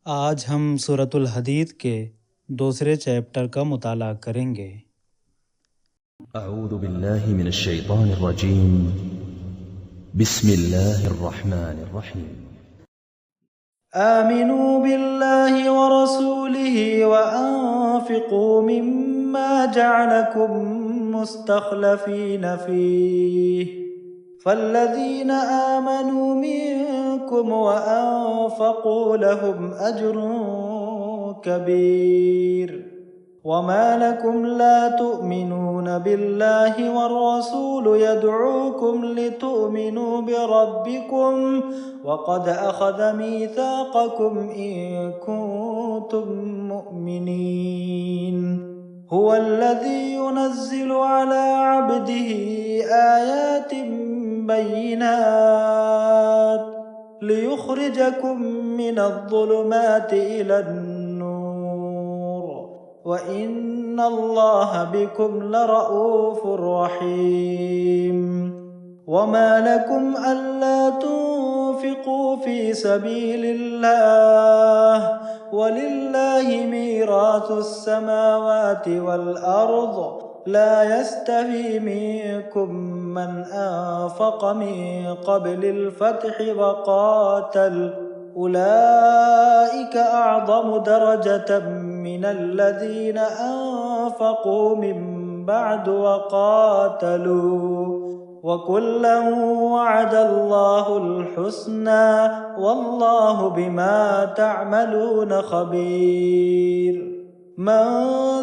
آج ہم سورۃ الحدید کے دوسرے چیپٹر کا مطالعہ کریں گے۔ اعوذ باللہ من الشیطان الرجیم بسم اللہ الرحمن الرحیم آمنوا بالله ورسوله وأنفقوا مما جعلكم مستخلفين فيه فالذين آمنوا منكم وأنفقوا لهم أجر كبير وما لكم لا تؤمنون بالله والرسول يدعوكم لتؤمنوا بربكم وقد أخذ ميثاقكم إن كنتم مؤمنين هو الذي ينزل على عبده آيات بينات ليخرجكم من الظلمات إلى النور وإن الله بكم لرؤوف رحيم وما لكم ألا تنفقوا في سبيل الله ولله ميراث السماوات والأرض لا يستوي منكم من أنفق من قبل الفتح وقاتل أولئك أعظم درجة من الذين أنفقوا من بعد وقاتلوا وكلا وعد الله الحسنى والله بما تعملون خبير من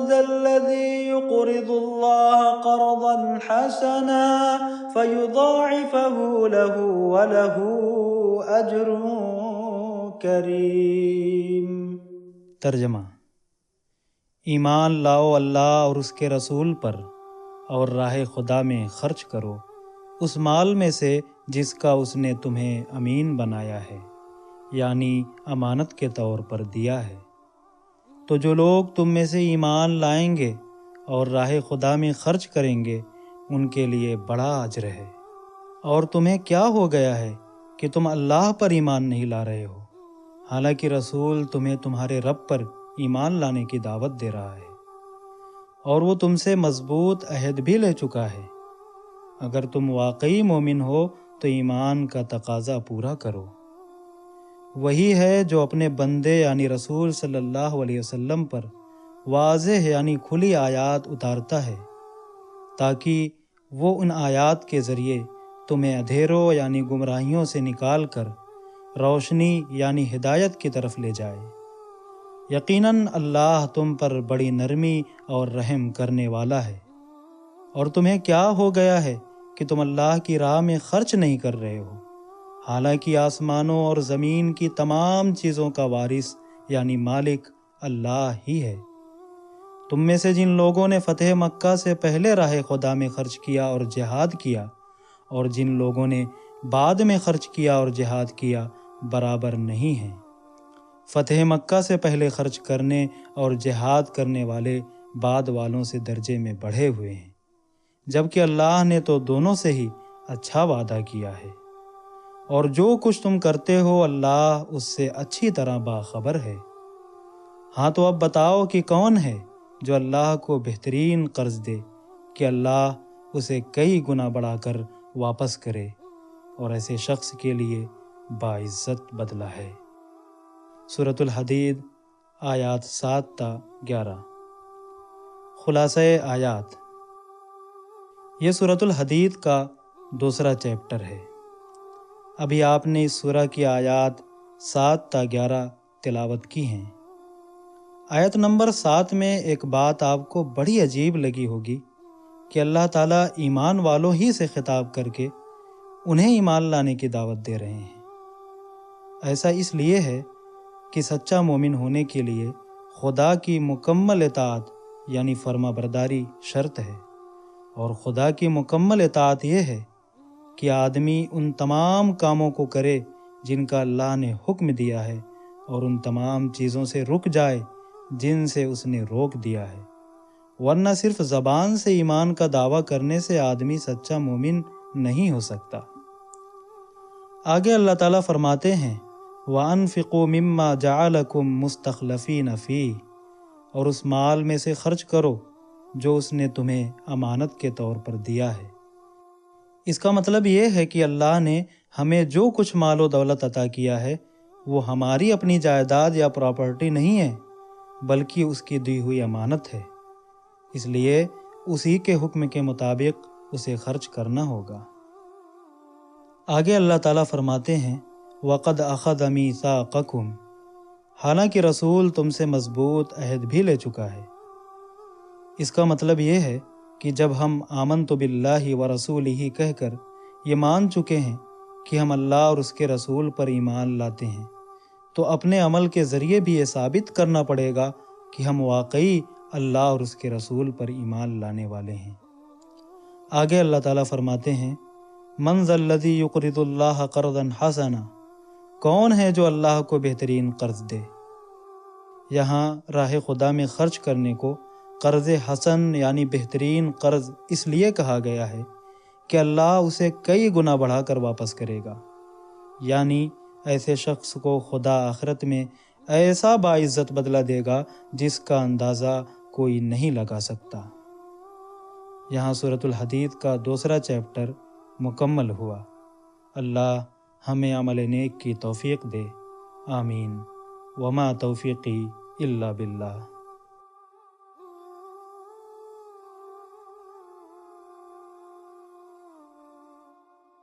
ذا الذي يقرض الله قرضا حسنا فيضاعفه له وله أجر کریم۔ ترجمہ: ایمان لاؤ اللہ اور اس کے رسول پر اور راہ خدا میں خرچ کرو اس مال میں سے جس کا اس نے تمہیں امین بنایا ہے، یعنی امانت کے طور پر دیا ہے۔ تو جو لوگ تم میں سے ایمان لائیں گے اور راہ خدا میں خرچ کریں گے ان کے لیے بڑا اجر ہے۔ اور تمہیں کیا ہو گیا ہے کہ تم اللہ پر ایمان نہیں لا رہے ہو، حالانکہ رسول تمہیں تمہارے رب پر ایمان لانے کی دعوت دے رہا ہے، اور وہ تم سے مضبوط عہد بھی لے چکا ہے۔ اگر تم واقعی مومن ہو تو ایمان کا تقاضا پورا کرو۔ وہی ہے جو اپنے بندے یعنی رسول صلی اللہ علیہ وسلم پر واضح یعنی کھلی آیات اتارتا ہے تاکہ وہ ان آیات کے ذریعے تمہیں اندھیروں یعنی گمراہیوں سے نکال کر روشنی یعنی ہدایت کی طرف لے جائے۔ یقیناً اللہ تم پر بڑی نرمی اور رحم کرنے والا ہے۔ اور تمہیں کیا ہو گیا ہے کہ تم اللہ کی راہ میں خرچ نہیں کر رہے ہو، حالانکہ آسمانوں اور زمین کی تمام چیزوں کا وارث یعنی مالک اللہ ہی ہے۔ تم میں سے جن لوگوں نے فتح مکہ سے پہلے راہ خدا میں خرچ کیا اور جہاد کیا، اور جن لوگوں نے بعد میں خرچ کیا اور جہاد کیا، برابر نہیں ہیں۔ فتح مکہ سے پہلے خرچ کرنے اور جہاد کرنے والے بعد والوں سے درجے میں بڑھے ہوئے ہیں، جبکہ اللہ نے تو دونوں سے ہی اچھا وعدہ کیا ہے، اور جو کچھ تم کرتے ہو اللہ اس سے اچھی طرح باخبر ہے۔ ہاں تو اب بتاؤ کہ کون ہے جو اللہ کو بہترین قرض دے کہ اللہ اسے کئی گنا بڑھا کر واپس کرے، اور ایسے شخص کے لیے باعزت بدلہ ہے۔ سورۃ الحدید آیات 7 تا 11۔ خلاصہ آیات: یہ سورۃ الحدید کا دوسرا چیپٹر ہے۔ ابھی آپ نے اس سورہ کی آیات 7 تا 11 تلاوت کی ہیں۔ آیت نمبر 7 میں ایک بات آپ کو بڑی عجیب لگی ہوگی کہ اللہ تعالیٰ ایمان والوں ہی سے خطاب کر کے انہیں ایمان لانے کی دعوت دے رہے ہیں۔ ایسا اس لیے ہے کہ سچا مومن ہونے کے لیے خدا کی مکمل اطاعت یعنی فرما برداری شرط ہے، اور خدا کی مکمل اطاعت یہ ہے کہ آدمی ان تمام کاموں کو کرے جن کا اللہ نے حکم دیا ہے، اور ان تمام چیزوں سے رک جائے جن سے اس نے روک دیا ہے، ورنہ صرف زبان سے ایمان کا دعویٰ کرنے سے آدمی سچا مومن نہیں ہو سکتا۔ آگے اللہ تعالیٰ فرماتے ہیں وَأَنفِقُوا مِمَّا جَعَلَكُم مُسْتَخْلَفِينَ فِيهِ، اور اس مال میں سے خرچ کرو جو اس نے تمہیں امانت کے طور پر دیا ہے۔ اس کا مطلب یہ ہے کہ اللہ نے ہمیں جو کچھ مال و دولت عطا کیا ہے وہ ہماری اپنی جائیداد یا پراپرٹی نہیں ہے، بلکہ اس کی دی ہوئی امانت ہے، اس لیے اسی کے حکم کے مطابق اسے خرچ کرنا ہوگا۔ آگے اللہ تعالیٰ فرماتے ہیں وَقَدْ أَخَذَ مِيثَاقَكُمْ، حالانکہ رسول تم سے مضبوط عہد بھی لے چکا ہے۔ اس کا مطلب یہ ہے کہ جب ہم آمنت باللہ ورسولہ کہہ کر یہ مان چکے ہیں کہ ہم اللہ اور اس کے رسول پر ایمان لاتے ہیں، تو اپنے عمل کے ذریعے بھی یہ ثابت کرنا پڑے گا کہ ہم واقعی اللہ اور اس کے رسول پر ایمان لانے والے ہیں۔ آگے اللہ تعالیٰ فرماتے ہیں من ذا الذی یقرض اللہ قرضا حسنا، کون ہے جو اللہ کو بہترین قرض دے؟ یہاں راہ خدا میں خرچ کرنے کو قرض حسن یعنی بہترین قرض اس لیے کہا گیا ہے کہ اللہ اسے کئی گنا بڑھا کر واپس کرے گا، یعنی ایسے شخص کو خدا آخرت میں ایسا باعزت بدلہ دے گا جس کا اندازہ کوئی نہیں لگا سکتا۔ یہاں سورۃ الحدید کا 2 چیپٹر مکمل ہوا۔ اللہ ہمیں عمل نیک کی توفیق دے، آمین۔ وما توفیقی الا باللہ۔